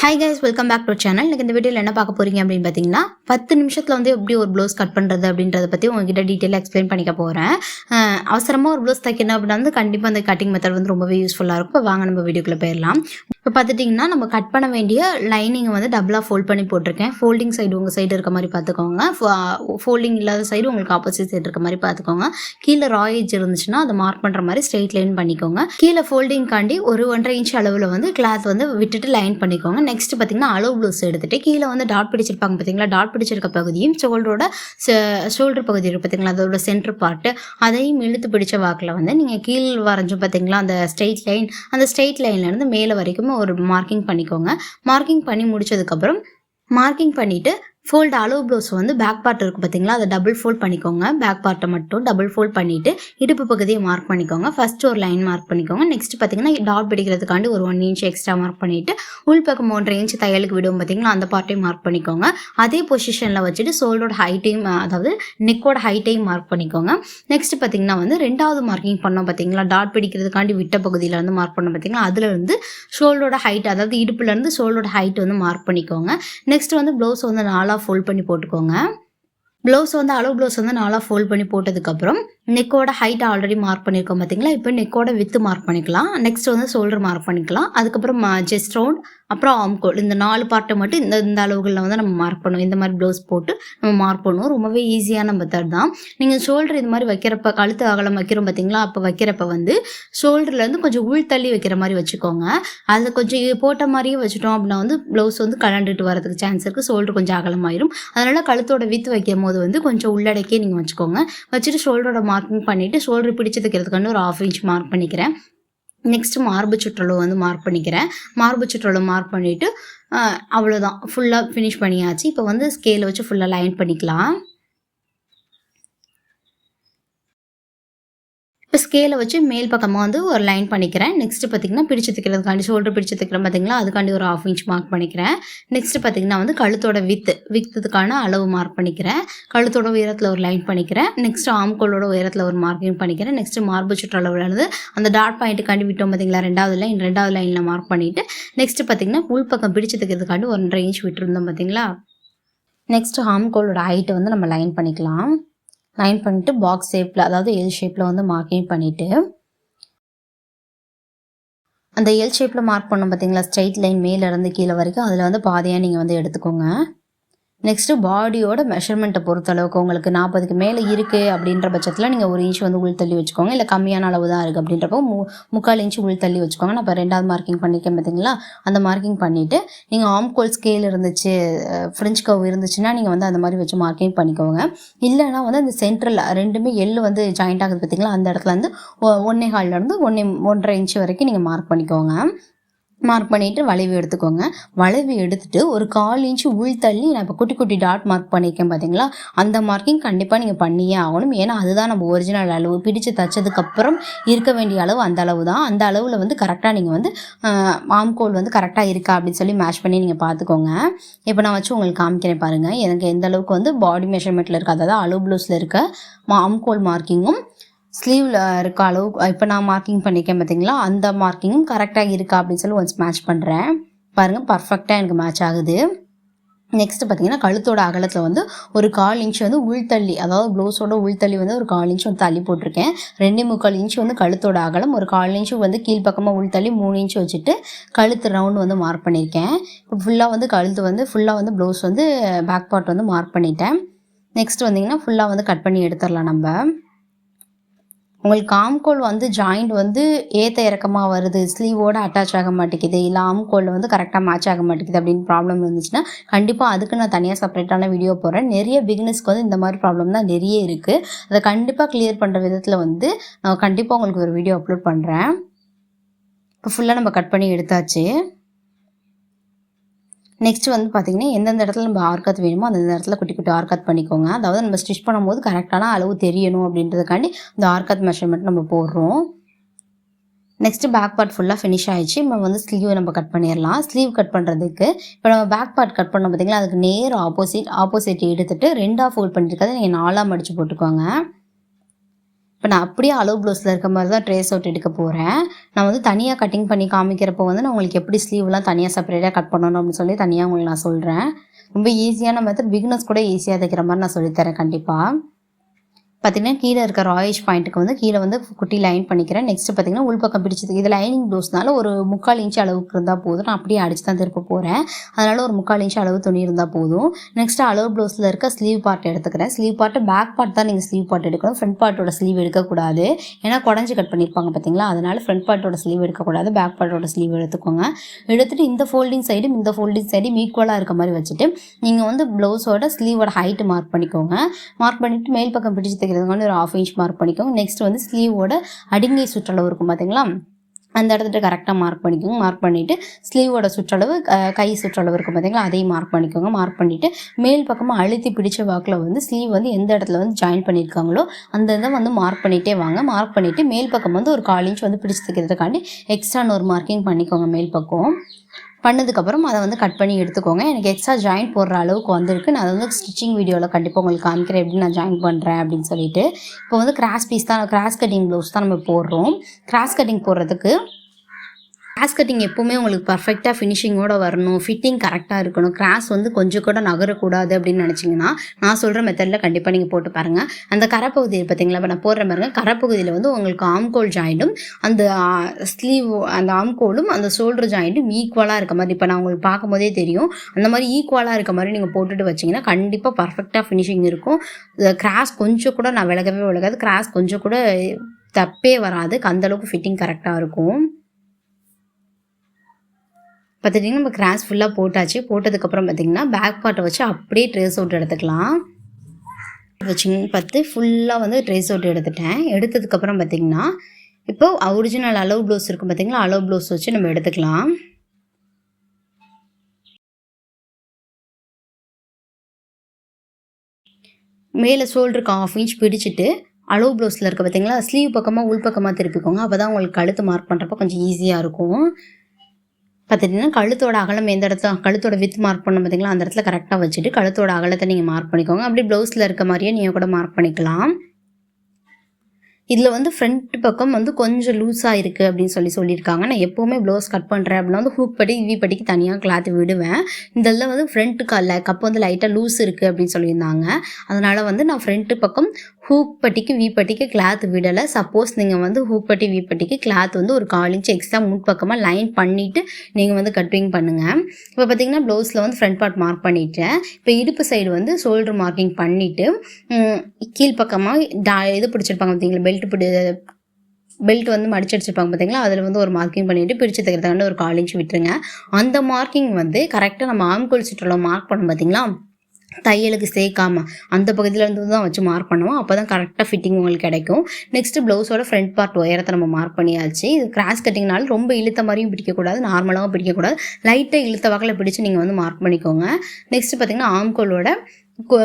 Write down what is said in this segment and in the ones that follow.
Hi guys, welcome back to channel. எனக்கு இந்த வீடியோவில் என்ன பார்க்க போறீங்க அப்படின்னு பார்த்தீங்கன்னா 10 நிமிஷத்தில் வந்து எப்படி ஒரு ப்ளவுஸ் கட் பண்ணுறது அப்படின்றத பற்றி உங்ககிட்ட டீட்டெயிலாக எக்ஸ்பிளைன் பண்ணிக்க போகிறேன். அவசரமாக ஒரு ப்ளவுஸ் தைக்கணும் அப்படின்னா வந்து கண்டிப்பாக அந்த கட்டிங் மெத்தட் வந்து ரொம்பவே யூஸ்ஃபுல்லாக இருக்கும். இப்போ வாங்க நம்ம வீடியோக்குள்ளே போயிடலாம். இப்போ பார்த்துட்டிங்கன்னா நம்ம கட் பண்ண வேண்டிய லைனிங்கை வந்து டபுளாக ஃபோல்ட் பண்ணி போட்டிருக்கேன். ஃபோல்டிங் சைடு உங்கள் சைடு இருக்க மாதிரி பார்த்துக்கோங்க, ஃபோல்டிங் இல்லாத சைடு உங்களுக்கு ஆப்போசிட் சைடு இருக்க மாதிரி பார்த்துக்கோங்க. கீழே ராயேஜ் இருந்துச்சுன்னா அதை மார்க் பண்ணுற மாதிரி ஸ்ட்ரெயிட் லைன் பண்ணிக்கோங்க. கீழே ஃபோல்டிங்காண்டி ஒரு 1.5 இன்ச் அளவில் வந்து கிளாத் வந்து விட்டுட்டு லைன் பண்ணிக்கோங்க. நெக்ஸ்ட் பார்த்தீங்கன்னா அளவு ப்ளவுஸ் எடுத்துட்டு கீழே வந்து டாட் பிடிச்சிருப்பாங்க பார்த்தீங்களா, டாட் பிடிச்சிருக்க பகுதியும் ஷோல்டர் பகுதி இருக்குது பார்த்தீங்களா, அதோட சென்டர் பார்ட்டு அதையும் இழுத்து பிடிச்ச வாக்கில் வந்து நீங்கள் கீழ் வரைஞ்சும் பார்த்தீங்களா அந்த ஸ்ட்ரெயிட் லைன்லேருந்து மேலே வரைக்கும் ஒரு மார்க்கிங் பண்ணிக்கோங்க. மார்க்கிங் பண்ணி முடிச்சதுக்கப்புறம் மார்க்கிங் பண்ணிவிட்டு ஃபோல்டு அளவு ப்ளவுஸ் வந்து பேக் பார்ட் இருக்குது பார்த்தீங்களா, அதை டபுள் ஃபோல்ட் பண்ணிக்கோங்க. பேக் பார்ட்டை மட்டும் டபுள் ஃபோல்ட் பண்ணிவிட்டு இடுப்பு பகுதியை மார்க் பண்ணிக்கோங்க. ஃபஸ்ட்டு ஒரு லைன் மார்க் பண்ணிக்கோங்க. நெக்ஸ்ட் பார்த்தீங்கன்னா டாட் பிடிக்கிறதுக்காண்டி ஒரு 1 இன்ச் எக்ஸ்ட்ரா மார்க் பண்ணிவிட்டு உள்பக்கம் 1.5 இன்ச் தையலுக்கு விடுவோம் பார்த்தீங்களா, அந்த பார்ட்டையும் மார்க் பண்ணிக்கோங்க. அதே பொசிஷனில் வச்சுட்டு ஷோல்டரோட ஹைட்டையும் அதாவது நெக்கோட ஹைட்டையும் மார்க் பண்ணிக்கோங்க. நெக்ஸ்ட் பார்த்தீங்கன்னா வந்து ரெண்டாவது மார்க்கிங் பண்ணோம் பார்த்தீங்களா, டாட் பிடிக்கிறதுக்காண்டி விட்ட பகுதியில் வந்து மார்க் பண்ணோம் பார்த்தீங்களா, அதுலேருந்து ஷோல்டரோட ஹைட் அதாவது இடுப்புலேருந்து ஷோல்டரோட ஹைட் வந்து மார்க் பண்ணிக்கோங்க. நெக்ஸ்ட் வந்து ப்ளவுஸ் வந்து 4 ஃபோல்ட் பண்ணி போட்டுக்கோங்க. ப்ளவுஸ் வந்து அளவு ப்ளவுஸ் வந்து 4 ஃபோல்ட் பண்ணி போட்டதுக்கப்புறம் நெக்கோட ஹைட் ஆல்ரெடி மார்க் பண்ணியிருக்கோம் பார்த்தீங்களா, இப்போ நெக்கோட வித்து மார்க் பண்ணிக்கலாம். நெக்ஸ்ட் வந்து ஷோல்டர் மார்க் பண்ணிக்கலாம். அதுக்கப்புறம் செஸ்ட் ரவுண்ட், அப்புறம் ஆம்கோல், இந்த 4 பார்ட்டை மட்டும் இந்த அளவுகளில் வந்து நம்ம மார்க் பண்ணுவோம். இந்த மாதிரி ப்ளவுஸ் போட்டு நம்ம மார்க் பண்ணுவோம். ரொம்பவே ஈஸியான மெத்தட் தான். நீங்கள் ஷோல்டர் இது மாதிரி வைக்கிறப்ப, கழுத்து அகலம் வைக்கிறோம் பார்த்தீங்களா, அப்போ வைக்கிறப்ப வந்து ஷோல்டர்லேருந்து கொஞ்சம் உள் தள்ளி வைக்கிற மாதிரி வச்சுக்கோங்க. அதை கொஞ்சம் போட்ட மாதிரியே வச்சுட்டோம் அப்படின்னா வந்து ப்ளவுஸ் வந்து கலண்டுட்டு வரதுக்கு சான்ஸ் இருக்குது. ஷோல்டர் கொஞ்சம் அகலமாயிரும். அதனால் கழுத்தோட வித்து வைக்கும் போது வந்து கொஞ்சம் உள்ளடக்கே நீங்கள் வச்சுக்கோங்க. வச்சுட்டு ஷோல்டரோட மார்க்கிங் பண்ணிவிட்டு ஷோல்டர் பிடிச்சி தைக்கிறதுக்கான ஒரு 1/2 இன்ச் மார்க் பண்ணிக்கிறேன். நெக்ஸ்ட் மார்பு சுற்றளவு வந்து மார்க் பண்ணிக்கிறேன். மார்பு சுற்றளவு மார்க் பண்ணிவிட்டு அவ்வளோதான், ஃபுல்லாக ஃபினிஷ் பண்ணியாச்சு. இப்போ வந்து ஸ்கேலை வச்சு ஃபுல்லாக லைன் பண்ணிக்கலாம். இப்போ ஸ்கேலை வச்சு மேல் பக்கமாக வந்து ஒரு லைன் பண்ணிக்கிறேன். நெக்ஸ்ட் பார்த்தீங்கன்னா பிடிச்சி தைக்கிறதுக்காண்டி ஷோல்டர் பிடிச்சி தைக்கிறோம் பார்த்தீங்களா, அதுக்காண்டி ஒரு 1/2 இன்ச் மார்க் பண்ணிக்கிறேன். நெக்ஸ்ட் பார்த்தீங்கன்னா வந்து கழுத்தோட வித்துக்கான அளவு மார்க் பண்ணிக்கிறேன். கழுத்தோட உயரத்தில் ஒரு லைன் பண்ணிக்கிறேன். நெக்ஸ்ட் ஆம்கோலோட உயரத்தில் ஒரு மார்க்கிங் பண்ணிக்கிறேன். நெக்ஸ்ட் மார்பு சுற்றளவுலேருந்து அந்த டாட் பாயிண்ட்டுக்காண்டி விட்டோம் பார்த்தீங்களா, ரெண்டாவது லைனில் மார்க் பண்ணிவிட்டு நெக்ஸ்ட் பார்த்தீங்கன்னா உள்பக்கம் பிடிச்சி தைக்கிறதுக்காண்டி 1.5 இன்ச் விட்டுருந்தோம் பார்த்தீங்களா. நெக்ஸ்ட் ஆம்கோலோட ஹைட்டை வந்து நம்ம லைன் பண்ணிக்கலாம். லைன் பண்ணிவிட்டு பாக்ஸ் ஷேப்பில் அதாவது எல் ஷேப்பில் வந்து மார்க்கிங் பண்ணிவிட்டு அந்த எல் ஷேப்பில் மார்க் பண்ணோம் பார்த்தீங்களா, ஸ்ட்ரெயிட் லைன் மேலேருந்து கீழே வரைக்கும் அதில் வந்து பாதியாக நீங்கள் வந்து எடுத்துக்கோங்க. நெக்ஸ்ட்டு பாடியோட மெஷர்மெண்ட்டை பொறுத்தளவுக்கு உங்களுக்கு 40க்கு மேலே இருக்குது அப்படின்ற பட்சத்தில் நீங்கள் 1 இன்ச் வந்து உள் தள்ளி வச்சுக்கோங்க. இல்லை கம்மியான அளவு தான் இருக்குது அப்படின்றப்போ 3/4 இன்ச் உள் தள்ளி வச்சுக்கோங்க. நான் இப்போ 2வது மார்க்கிங் பண்ணியிருக்கேன் பார்த்தீங்களா, அந்த மார்க்கிங் பண்ணிவிட்டு நீங்கள் ஆம்கோல் ஸ்கேல் இருந்துச்சு, ஃப்ரெஞ்ச் கர்வ் இருந்துச்சுன்னா நீங்கள் வந்து அந்த மாதிரி வச்சு மார்க்கிங் பண்ணிக்கோங்க. இல்லைனா வந்து அந்த சென்ட்ரல் ரெண்டுமே எள்ளு வந்து ஜாயிண்ட் ஆகுது பார்த்தீங்களா, அந்த இடத்துல வந்து 1.25லேருந்து 1.5 இன்ச் வரைக்கும் நீங்கள் மார்க் பண்ணிக்கோங்க. மார்க் பண்ணிவிட்டு வளைவு எடுத்துக்கோங்க. வளைவு எடுத்துகிட்டு ஒரு 1/4 இன்ச்சு உள் தள்ளி நான் இப்போ குட்டி குட்டி டாட் மார்க் பண்ணியிருக்கேன் பார்த்தீங்களா, அந்த மார்க்கிங் கண்டிப்பாக நீங்கள் பண்ணியே ஆகணும். ஏன்னா அதுதான் நம்ம ஒரிஜினல் அளவு. பிடிச்சு தைச்சதுக்கப்புறம் இருக்க வேண்டிய அளவு அந்த அளவு தான். அந்த அளவில் வந்து கரெக்டாக நீங்கள் வந்து ஆம்கோல் வந்து கரெக்டாக இருக்கா அப்படின்னு சொல்லி மேட்ச் பண்ணி நீங்கள் பார்த்துக்கோங்க. இப்போ நான் வச்சு உங்களுக்கு காமிக்கிறேன் பாருங்கள், எனக்கு எந்த அளவுக்கு வந்து பாடி மெஷர்மெண்ட்டில் இருக்குது, அதாவது அளவு ப்ளவுஸில் இருக்க ஆம்கோல் மார்க்கிங்கும் ஸ்லீவில் இருக்க அளவு இப்போ நான் மார்க்கிங் பண்ணியிருக்கேன் பார்த்தீங்களா, அந்த மார்க்கிங்கும் கரெக்டாக இருக்கா அப்படின்னு சொல்லி ஒன்ஸ் மேட்ச் பண்ணுறேன் பாருங்கள். பர்ஃபெக்டாக எனக்கு மேட்ச் ஆகுது. நெக்ஸ்ட்டு பார்த்தீங்கன்னா கழுத்தோட அகலத்தில் வந்து ஒரு 1/4 இன்ச் வந்து உள்தள்ளி, அதாவது ப்ளவுஸோட உள்தள்ளி வந்து ஒரு 1/4 இன்ச் வந்து தள்ளி போட்டிருக்கேன். 2.25 இன்ச் வந்து கழுத்தோட அகலம், ஒரு 1/4 இன்ச்சு வந்து கீழ்ப்பக்கமாக உள்தள்ளி 3 இன்ச் வச்சுட்டு கழுத்து ரவுண்டு வந்து மார்க் பண்ணியிருக்கேன். இப்போ ஃபுல்லாக வந்து கழுத்து வந்து ஃபுல்லாக வந்து ப்ளவுஸ் வந்து பேக் பார்ட் வந்து மார்க் பண்ணிட்டேன். நெக்ஸ்ட் வந்திங்கன்னா ஃபுல்லாக வந்து கட் பண்ணி எடுத்துடலாம். நம்ம உங்களுக்கு ஆம்கோல் வந்து ஜாயிண்ட் வந்து ஏற்ற இறக்கமாக வருது, ஸ்லீவோடு அட்டாச் ஆக மாட்டேங்குது, இல்லை ஆம்கோலில் வந்து கரெக்டாக மேட்ச் ஆக மாட்டேங்குது அப்படின்னு ப்ராப்ளம் இருந்துச்சுன்னா கண்டிப்பாக அதுக்கு நான் தனியாக செப்பரேட்டான வீடியோ போடுறேன். நிறைய பிகினர்ஸ்க்கு வந்து இந்த மாதிரி ப்ராப்ளம் தான் நிறைய இருக்குது. அதை கண்டிப்பாக கிளியர் பண்ணுற விதத்தில் வந்து நான் கண்டிப்பாக உங்களுக்கு ஒரு வீடியோ அப்லோட் பண்ணுறேன். இப்போ ஃபுல்லாக நம்ம கட் பண்ணி எடுத்தாச்சு. நெக்ஸ்ட் வந்து பார்த்திங்கன்னா எந்தெந்த இடத்துல நம்ம ஆர்கத் வேணுமோ அந்தந்த இடத்துல குட்டி குட்டி ஆர்கத் பண்ணிக்கோங்க. அதாவது நம்ம ஸ்டிச் பண்ணும்போது கரெக்டான அளவு தெரியணும் அப்படின்றதுக்காண்டி இந்த ஆர்கத் மெஷர்மெண்ட் நம்ம போடுறோம். நெக்ஸ்ட்டு பேக் பார்ட் ஃபுல்லாக ஃபினிஷ் ஆகிடுச்சு. நம்ம வந்து ஸ்லீவ் நம்ம கட் பண்ணிடலாம். ஸ்லீவ் கட் பண்ணுறதுக்கு இப்போ நம்ம பேக் பார்ட் கட் பண்ணோம் பார்த்திங்களா, அதுக்கு நேர் ஆப்போசிட் எடுத்துகிட்டு 2ஆக ஃபோல்ட் பண்ணியிருக்காது நீங்கள் 4ஆக மடித்து போட்டுக்கோங்க. இப்போ நான் அப்படியே அளவு ப்ளவுஸில் இருக்க மாதிரி தான் ட்ரேஸ் அவுட் எடுக்க போகிறேன். நான் வந்து தனியாக கட்டிங் பண்ணி காமிக்கிறப்போ வந்து நான் உங்களுக்கு எப்படி ஸ்லீவ்லாம் தனியாக செப்பரேட்டாக கட் பண்ணணும் அப்படின்னு சொல்லி தனியாக உங்களுக்கு நான் சொல்கிறேன். ரொம்ப ஈஸியான மெத்தட், பிகினர்ஸ் கூட ஈஸியாக தைக்கிற மாதிரி நான் சொல்லித்தரேன் கண்டிப்பாக. பார்த்திங்கன்னா கீழே இருக்க ராயேஷ் பாயிண்ட்டுக்கு வந்து கீழே வந்து குட்டி லைன் பண்ணிக்கிறேன். நெக்ஸ்ட்டு பார்த்திங்கன்னா உள்பக்கம் பிடிச்சது இது லைனிங் ப்ளவுஸ்னால ஒரு 3/4 இன்ச் அளவுக்கு இருந்தால் போதும். நான் அப்படியே அடித்து தான் திருப்ப போகிறேன். அதனால் ஒரு 3/4 இன்ச் அளவு துணி இருந்தால் போதும். நெக்ஸ்ட்டு அளவு ப்ளவுஸில் இருக்க ஸ்லீவ் பார்ட் எடுத்துக்கிறேன். ஸ்லீவ் பார்ட்டு பேக் பார்ட் தான் நீங்கள் ஸ்லீவ் பார்ட் எடுக்கணும். ஃப்ரண்ட் பார்ட்டோட ஸ்லீவ் எடுக்கக்கூடாது. ஏன்னா குடஞ்சி கட் பண்ணியிருப்பாங்க பார்த்தீங்களா, அதனால் ஃப்ரண்ட் பார்ட்டோட ஸ்லீவ் எடுக்கக்கூடாது, பேக் பார்ட்டோட ஸ்லீவ் எடுத்துக்கோங்க. எடுத்துகிட்டு இந்த ஃபோல்டிங் சைடும் இந்த ஃபோல்டிங் சைடும் ஈக்குவலாக இருக்க மாதிரி வச்சுட்டு நீங்கள் வந்து ப்ளவுஸோட ஸ்லீவோட ஹைட்டு மார்க் பண்ணிக்கோங்க. மார்க் பண்ணிவிட்டு மேல் பக்கம் பிடிச்சி தைக்கிறதுக்கு ஒரு 1/2 இன்ச் மார்க் பண்ணிக்கோங்க. நெக்ஸ்ட் வந்து ஸ்லீவோட அடிங்கை சுற்றளவு இருக்கும் பார்த்தீங்களா, அந்த இடத்துல கரெக்டாக மார்க் பண்ணிக்கோங்க. மார்க் பண்ணிவிட்டு ஸ்லீவோட சுற்றளவு கை சுற்றளவு இருக்கும் பார்த்தீங்களா, அதையும் மார்க் பண்ணிக்கோங்க. மார்க் பண்ணிவிட்டு மேல் பக்கமாக அழுத்தி பிடிச்ச வாக்கில் வந்து ஸ்லீவ் வந்து எந்த இடத்துல வந்து ஜாயின் பண்ணியிருக்காங்களோ அந்த இதை வந்து மார்க் பண்ணிகிட்டே வாங்க. மார்க் பண்ணிவிட்டு மேல் பக்கம் வந்து ஒரு 1/4 இன்ச் வந்து பிடிச்சி தைக்கிறதுக்காண்டி எக்ஸ்ட்ரான ஒரு மார்க்கிங் பண்ணிக்கோங்க. மேல் பக்கம் பண்ணதுக்கப்புறம் அதை வந்து கட் பண்ணி எடுத்துக்கோங்க. எனக்கு எக்ஸ்ட்ரா ஜாயின் போடுற அளவுக்கு வந்திருக்கு. நான் அதை வந்து ஸ்டிச்சிங் வீடியோவில் கண்டிப்பாக உங்களுக்கு காமிக்கிறேன் எப்படி நான் ஜாயின் பண்ணுறேன் அப்படின்னு சொல்லிட்டு. இப்போ வந்து கிராஸ் பீஸ் தான், கிராஸ் கட்டிங் ப்ளவுஸ் தான் நம்ம போடுறோம். கிராஸ் கட்டிங் போடுறதுக்கு கிராஸ் கட்டிங் எப்போவுமே உங்களுக்கு பர்ஃபெக்டாக ஃபினிஷிங்கோடு வரணும், ஃபிட்டிங் கரெக்டாக இருக்கணும், கிராஸ் வந்து கொஞ்சம் கூட நகரக்கூடாது அப்படின்னு நினச்சிங்கன்னா நான் சொல்கிற மெத்தடில் கண்டிப்பாக நீங்கள் போட்டு பாருங்கள். அந்த கரைப்பகுதி பார்த்தீங்களா, இப்போ நான் போடுற பாருங்கள், கரைப்பகுதியில் வந்து உங்களுக்கு ஆம்கோல் ஜாயிண்ட்டும் அந்த ஸ்லீவ் அந்த ஆம்கோலும் அந்த ஷோல்டர் ஜாயிண்ட்டும் ஈக்குவலாக இருக்க மாதிரி இப்போ நான் உங்களுக்கு பார்க்கும்போதே தெரியும். அந்த மாதிரி ஈக்குவலாக இருக்க மாதிரி நீங்கள் போட்டுட்டு வச்சிங்கன்னா கண்டிப்பாக பர்ஃபெக்டாக ஃபினிஷிங் இருக்கும். கிராஸ் கொஞ்சம் கூட நான் விலகாது, கிராஸ் கொஞ்சம் கூட தப்பே வராது, அந்தளவுக்கு ஃபிட்டிங் கரெக்டாக இருக்கும். பார்த்துட்டிங்கன்னா நம்ம கிராஸ் ஃபுல்லாக போட்டாச்சு. போட்டதுக்கப்புறம் பார்த்திங்கன்னா பேக் பார்ட்டை வச்சு அப்படியே ட்ரேஸ் அவுட் எடுத்துக்கலாம். வச்சுங்க பார்த்து ஃபுல்லாக வந்து ட்ரேஸ் அவுட் எடுத்துட்டேன். எடுத்ததுக்கப்புறம் பார்த்திங்கன்னா இப்போ ஒரிஜினல் அளவு ப்ளவுஸ் இருக்கும் பார்த்திங்களா, அளவு ப்ளவுஸ் வச்சு நம்ம எடுத்துக்கலாம். மேலே ஷோல்டருக்கு 1/2 இன்ச் பிடிச்சிட்டு அளவு ப்ளவுஸில் இருக்க பார்த்திங்களா, ஸ்லீவ் பக்கமாக உள் பக்கமாக திருப்பிக்கோங்க. அப்போ தான் உங்களுக்கு கழுத்து மார்க் பண்ணுறப்ப கொஞ்சம் ஈஸியாக இருக்கும். பார்த்துட்டிங்கன்னா கழுத்தோட அகலம் எந்த இடத்துல கழுத்தோட வித் மார்க் பண்ண பார்த்தீங்களா, அந்த இடத்துல கரெக்டாக வச்சுட்டு கழுத்தோட அகலத்தை நீங்கள் மார்க் பண்ணிக்கோங்க. அப்படி ப்ளவுஸில் இருக்க மாதிரியே நீங்கள் கூட மார்க் பண்ணிக்கலாம். இதில் வந்து ஃப்ரண்ட் பக்கம் வந்து கொஞ்சம் லூஸாக இருக்குது அப்படின்னு சொல்லியிருக்காங்க. நான் எப்போவுமே ப்ளவுஸ் கட் பண்ணுறேன் அப்படின்னா வந்து ஹூக் பட்டி வி பட்டிக்கு தனியாக கிளாத் விடுவேன். இதெல்லாம் வந்து ஃப்ரண்ட் கப் வந்து லைட்டாக லூஸ் இருக்குது அப்படின்னு சொல்லியிருந்தாங்க. அதனால் வந்து நான் ஃப்ரண்ட்டு பக்கம் ஹூக் பட்டிக்கு வி பட்டிக்கு கிளாத் விடலை. சப்போஸ் நீங்கள் வந்து ஹூக் பட்டி வி பட்டிக்கு கிளாத் வந்து ஒரு 1/4 இன்ச் எக்ஸ்ட்ரா முன்பக்கமாக லைன் பண்ணிவிட்டு நீங்கள் வந்து கட்டிங் பண்ணுங்கள். இப்போ பார்த்திங்கன்னா ப்ளவுஸில் வந்து ஃப்ரண்ட் பார்ட் மார்க் பண்ணிவிட்டேன். இப்போ இடுப்பு சைடு வந்து ஷோல்டர் மார்க்கிங் பண்ணிவிட்டு கீழ்ப்பக்கமாக இது பிடிச்சிருப்பாங்க பார்த்தீங்களா, பெல்ட் வந்து மடிச்சு அடிச்சிருப்பாங்க பார்த்தீங்களா, அதில் வந்து ஒரு மார்க்கிங் பண்ணிவிட்டு பிரித்து தைக்கிறதுக்காண்டி ஒரு 1/4 இன்ச் விட்டுருங்க. அந்த மார்க்கிங் வந்து கரெக்டாக நம்ம ஆம்கோல் சுற்றளவு மார்க் பண்ணோம் பார்த்தீங்களா, தையலுக்கு சேர்க்காம அந்த பகுதியில் இருந்து தான் வச்சு மார்க் பண்ணுவோம். அப்போ தான் கரெக்டாக ஃபிட்டிங் உங்களுக்கு கிடைக்கும். நெக்ஸ்ட்டு ப்ளவுஸோட ஃப்ரண்ட் பார்ட் உயரத்தை நம்ம மார்க் பண்ணியாச்சு. இது கிராஸ் கட்டிங்னால ரொம்ப இழுத்த மாதிரியும் பிடிக்கக்கூடாது, நார்மலாகவும் பிடிக்கக்கூடாது, லைட்டாக இழுத்த வகையில் பிடிச்சி நீங்கள் வந்து மார்க் பண்ணிக்கோங்க. நெக்ஸ்ட்டு பார்த்திங்கன்னா ஆம்கோலோட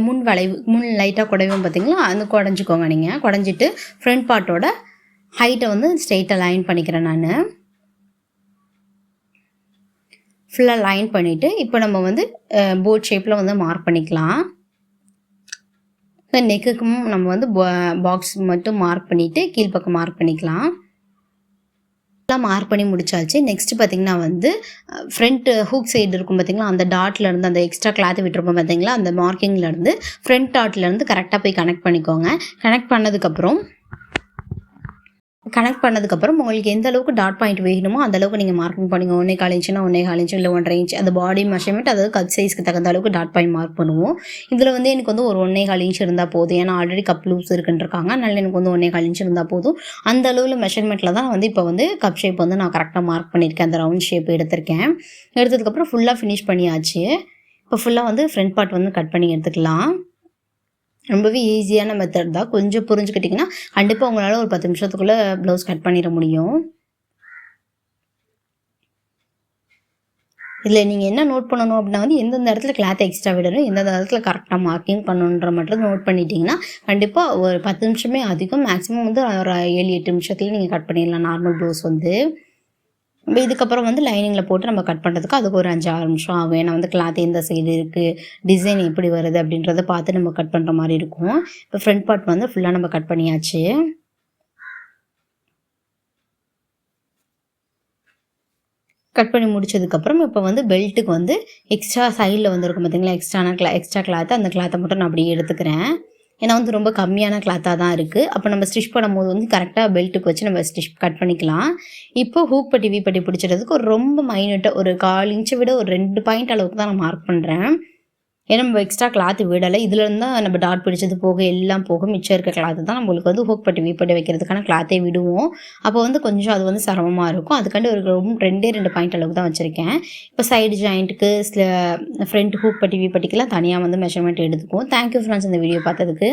முன் வளைவு லைட்டாக குடைவும் பார்த்திங்களா, அந்த குடஞ்சிக்கோங்க. நீங்கள் குடஞ்சிட்டு ஃப்ரண்ட் பார்ட்டோட ஹைட்டை வந்து ஸ்ட்ரெயிட்டாக லைன் பண்ணிக்கிறேன். நான் ஃபுல்லாக லைன் பண்ணிவிட்டு இப்போ நம்ம வந்து போட் ஷேப்பில் வந்து மார்க் பண்ணிக்கலாம். நெக்குக்கும் நம்ம வந்து பாக்ஸ் மட்டும் மார்க் பண்ணிவிட்டு கீழ்ப்பக்கம் மார்க் பண்ணிக்கலாம். ஃபுல்லாக மார்க் பண்ணி முடிச்சாச்சு. நெக்ஸ்ட்டு பார்த்திங்கன்னா வந்து ஃப்ரண்ட் ஹூக் சைடு இருக்கும் பார்த்திங்களா, அந்த டாட்லேருந்து அந்த எக்ஸ்ட்ரா கிளாத் விட்டுருப்போம் பார்த்திங்களா, அந்த மார்க்கிங்லேருந்து ஃப்ரண்ட் டாட்லேருந்து கரெக்டாக போய் கனெக்ட் பண்ணிக்கோங்க. கனெக்ட் பண்ணதுக்கப்புறம் உங்களுக்கு எந்த அளவுக்கு டாட் பாயிண்ட் வேணுமோ அந்த அளவுக்கு நீங்கள் மார்க்கிங் பண்ணிக்கோங்க. 1/4 இன்ச்சுனா 1/4 இன்ச்சு இல்லை 1/2 இன்ச் அந்த பாடி மெஷர்மெண்ட், அதாவது கப் சைஸ்க்கு தகுந்த அளவுக்கு டாட் பாயிண்ட் மார்க் பண்ணுவோம். இதில் வந்து எனக்கு வந்து ஒரு 1/4 இன்ச் இருந்தால் போதும். ஏன்னா ஆல்ரெடி கப் லூப்ஸ் இருக்குன்றிருக்காங்க, அதனால் எனக்கு வந்து 1/4 இன்ச் இருந்தால் போதும். அந்த அளவில் மெஷர்மெண்ட்டில் தான் வந்து இப்போ வந்து கப் ஷேப் வந்து நான் கரெக்டாக மார்க் பண்ணியிருக்கேன். அந்த ரவுண்ட் ஷேப் எடுத்திருக்கேன். எடுத்ததுக்கப்புறம் ஃபுல்லாக ஃபினிஷ் பண்ணியாச்சு. இப்போ ஃபுல்லாக வந்து ஃப்ரண்ட் பார்ட் வந்து கட் பண்ணி எடுத்துக்கலாம். ரொம்பவே ஈஸியான மெத்தட் தான். கொஞ்சம் புரிஞ்சுக்கிட்டிங்கன்னா கண்டிப்பாக உங்களால் ஒரு 10 நிமிஷத்துக்குள்ளே ப்ளவுஸ் கட் பண்ணிட முடியும். இதில் நீங்கள் என்ன நோட் பண்ணணும் அப்படின்னா வந்து எந்தெந்த இடத்துல கிளாத் எக்ஸ்ட்ரா விடணும், எந்தெந்த இடத்துல கரெக்டாக மார்க்கிங் பண்ணணுன்ற மட்டும் நோட் பண்ணிட்டீங்கன்னா கண்டிப்பாக ஒரு 10 நிமிஷமே அதிகம், மேக்ஸிமம் வந்து ஒரு 7-8 நிமிஷத்துல நீங்கள் கட் பண்ணிடலாம் நார்மல் ப்ளவுஸ் வந்து. இதுக்கப்புறம் வந்து லைனிங்கில் போட்டு நம்ம கட் பண்ணுறதுக்கு அதுக்கு ஒரு 5-6 நிமிஷம் ஆகும். ஏன்னா வந்து கிளாத் எந்த சைடு இருக்குது, டிசைன் எப்படி வருது அப்படின்றத பார்த்து நம்ம கட் பண்ணுற மாதிரி இருக்கும். இப்போ ஃப்ரண்ட் பார்ட் வந்து ஃபுல்லாக நம்ம கட் பண்ணியாச்சு. கட் பண்ணி முடிச்சதுக்கப்புறம் இப்போ வந்து பெல்ட்டுக்கு வந்து எக்ஸ்ட்ரா சைடில் வந்து இருக்கும் பார்த்தீங்களா, எக்ஸ்ட்ரா கிளாத்து, அந்த கிளாத்தை மட்டும் நான் அப்படியே எடுத்துக்கிறேன். ஏன்னா வந்து ரொம்ப கம்மியான கிளாத்தாக தான் இருக்குது. அப்போ நம்ம ஸ்டிச் பண்ணும்போது வந்து கரெக்டாக பெல்ட்டுக்கு வச்சு நம்ம கட் பண்ணிக்கலாம். இப்போ ஹூக் பட்டி வீப்பட்டி பிடிச்சிடுறதுக்கு ஒரு ரொம்ப மைன்யூட்டாக ஒரு 1/4 இன்ச்சை விட ஒரு 2 பாயிண்ட் அளவுக்கு தான் நான் மார்க் பண்ணுறேன். ஏன்னா நம்ம எக்ஸ்ட்ரா கிளாத்து விடலை. இதுலேருந்து தான் நம்ம டாட் பிடிச்சது போக எல்லாம் போக மிச்சம் இருக்க கிளாத்து தான் நம்மளுக்கு வந்து ஹூக் பட்டி வீப்பட்டி வைக்கிறதுக்கான கிளாத்தே விடுவோம். அப்போ வந்து கொஞ்சம் அது வந்து சிரமமாக இருக்கும். அதுக்காண்டி ஒரு 2 பாயிண்ட் அளவுக்கு தான் வச்சுருக்கேன். இப்போ சைடு ஜாயிண்ட்டுக்கு ஃப்ரண்ட் ஹூக் பட்டி வீப்பட்டிக்கெல்லாம் தனியாக வந்து மெஷர்மெண்ட் எடுத்துக்குவோம். தேங்க்யூ ஃப்ரெண்ட்ஸ் இந்த வீடியோ பார்த்ததுக்கு.